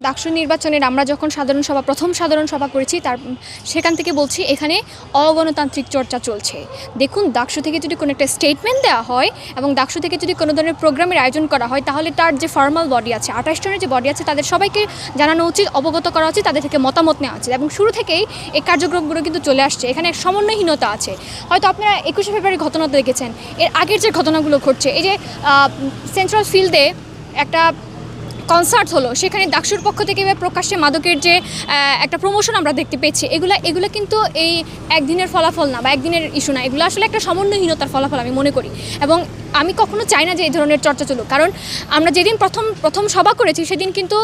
ডাকসু নির্বাচনের আমরা যখন প্রথম সাধারণ সভা করেছি সেখান থেকে বলছি এখানে অগণতান্ত্রিক চর্চা চলছে। দেখুন, ডাকসু থেকে যদি কোনো একটা স্টেটমেন্ট দেওয়া হয় এবং ডাকসু থেকে যদি কোনো ধরনের প্রোগ্রামের আয়োজন করা হয়, তাহলে তার যে ফর্মাল বডি আছে, 28 জনের যে বডি আছে, তাদের সবাইকে জানানো উচিত, অবগত করা উচিত, তাদের থেকে মতামত নেওয়া উচিত। এবং শুরু থেকেই এই কার্যক্রমগুলো কিন্তু চলে আসছে। এখানে এক সমন্বয়হীনতা আছে। হয়তো আপনারা 21শে ফেব্রুয়ারি ঘটনাটা দেখেছেন, এর আগের যে ঘটনাগুলো ঘটছে, এই যে সেন্ট্রাল ফিল্ডে একটা কনসার্ট হলো, সেখানে ডাকসুর পক্ষ থেকে প্রকাশ্যে মাদকের যে একটা প্রমোশন আমরা দেখতে পেয়েছি, এগুলো কিন্তু এই একদিনের ফলাফল না বা একদিনের ইস্যু না, এগুলো আসলে একটা সমন্বয়হীনতার ফলাফল আমি মনে করি। এবং আমি কখনো চাই না যে এই ধরনের চর্চা চলুক, কারণ আমরা যেদিন প্রথম সভা করেছি সেদিন কিন্তু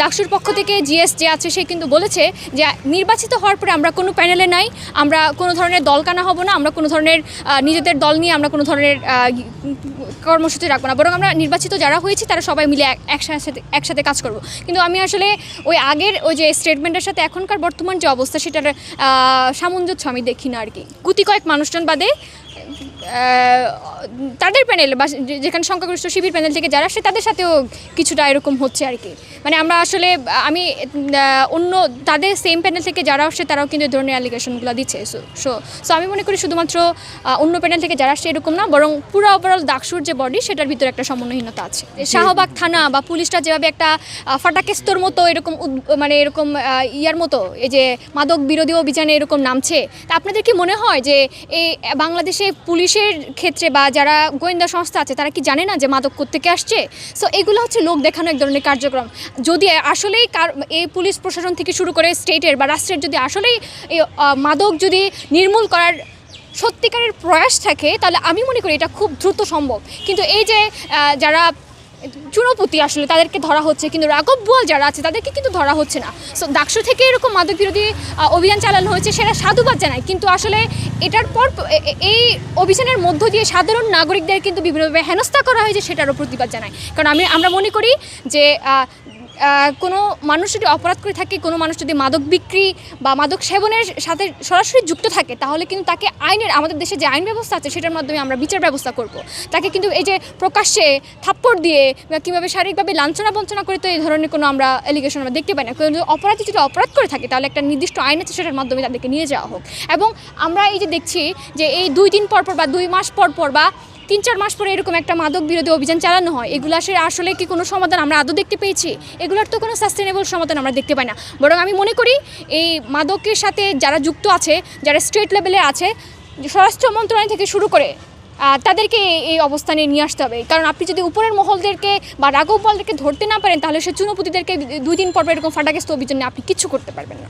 ডাকসুর পক্ষ থেকে জিএস যে আছে সে কিন্তু বলেছে যে নির্বাচিত হওয়ার পরে আমরা কোনো প্যানেলে নাই, আমরা কোনো ধরনের দলকানা হব না, আমরা কোনো ধরনের নিজেদের দল নিয়ে আমরা কোনো ধরনের কর্মসূচি রাখবো না, বরং আমরা নির্বাচিত যারা হয়েছি তারা সবাই মিলে একসাথে কাজ করব। কিন্তু আমি আসলে ওই আগের ওই যে স্টেটমেন্টের সাথে এখনকার বর্তমান যে অবস্থা সেটার সামঞ্জস্য আমি দেখি না আর কি। গুটি কয়েক মানুষজন বাদে তাদের প্যানেল বা যেখানে সংখ্যাগরিষ্ঠ শিবির প্যানেল থেকে যারা আসে তাদের সাথেও কিছুটা এরকম হচ্ছে আর কি। মানে আমরা আসলে অন্য তাদের সেম প্যানেল থেকে যারা আসছে তারাও কিন্তু এই ধরনের অ্যালিগেশনগুলো দিচ্ছে। সো আমি মনে করি শুধুমাত্র অন্য প্যানেল থেকে যারা আসছে এরকম না, বরং পুরো ওভারঅল ডাকসুর যে বডি সেটার ভিতরে একটা সমন্বয়হীনতা আছে। শাহবাগ থানা বা পুলিশটা যেভাবে একটা ফাটাকেস্তর মতো এরকম এরকম ইয়ার মতো এই যে মাদক বিরোধী অভিযানে এরকম নামছে, তা আপনাদের কি মনে হয় যে এই বাংলাদেশে পুলিশের ক্ষেত্রে বা যারা গোয়েন্দা সংস্থা আছে তারা কি জানে না যে মাদক কোত্থেকে আসছে? সো এগুলো হচ্ছে লোক দেখানো এক ধরনের কার্যক্রম। যদি আসলেই এই পুলিশ প্রশাসন থেকে শুরু করে স্টেটের বা রাষ্ট্রের যদি আসলেই এই মাদক যদি নির্মূল করার সত্যিকারের প্রয়াস থাকে, তাহলে আমি মনে করি এটা খুব দ্রুত সম্ভব। কিন্তু এই যে যারা চুনোপুঁতি আসলে তাদেরকে ধরা হচ্ছে, কিন্তু রাঘব বোয়াল যারা আছে তাদেরকে কিন্তু ধরা হচ্ছে না। সো ডাকসু থেকে এরকম মাদক বিরোধী অভিযান চালানো হয়েছে, সেটা সাধুবাদ জানায়, কিন্তু আসলে এটার পর এই অভিযানের মধ্য দিয়ে সাধারণ নাগরিকদের কিন্তু বিভিন্নভাবে হেনস্থা করা হয়েছে, সেটারও প্রতিবাদ জানায়। কারণ আমরা মনে করি যে কোনো মানুষ যদি অপরাধ করে থাকে, কোনো মানুষ যদি মাদক বিক্রি বা মাদক সেবনের সাথে সরাসরি যুক্ত থাকে, তাহলে কিন্তু তাকে আমাদের দেশে যে আইন ব্যবস্থা আছে সেটার মাধ্যমে আমরা বিচার ব্যবস্থা করব। তাকে কিন্তু এই যে প্রকাশ্যে থাপ্পড় দিয়ে বা কীভাবে শারীরিকভাবে লাঞ্ছনা বঞ্চনা করে তো এই ধরনের কোনো আমরা অ্যালিগেশন আমরা দেখতে পাই না। কিন্তু অপরাধী যদি অপরাধ করে থাকে তাহলে একটা নির্দিষ্ট আইন আছে, সেটার মাধ্যমে তাদেরকে নিয়ে যাওয়া হোক। এবং আমরা এই যে দেখছি যে এই 2 দিন পর বা 2 মাস পর বা 3-4 মাস পরে এরকম একটা মাদক বিরোধী অভিযান চালানো হয়, এগুলো আসলে কি কোনো সমাধান আমরা আদৌ দেখতে পেয়েছি? এগুলোর তো কোনো সাস্টেনেবল সমাধান আমরা দেখতে পাই না। বরং আমি মনে করি এই মাদকের সাথে যারা যুক্ত আছে, যারা স্টেট লেভেলে আছে, স্বরাষ্ট্র মন্ত্রণালয় থেকে শুরু করে তাদেরকে এই অবস্থানে নিয়ে আসতে হবে। কারণ আপনি যদি উপরের মহলদেরকে বা রাঘব বোয়ালদেরকে ধরতে না পারেন, তাহলে সে চুনোপুঁতিদেরকে 2 দিন পর এরকম ফাটাকেস্ত অভিযানে আপনি কিচ্ছু করতে পারবেন না।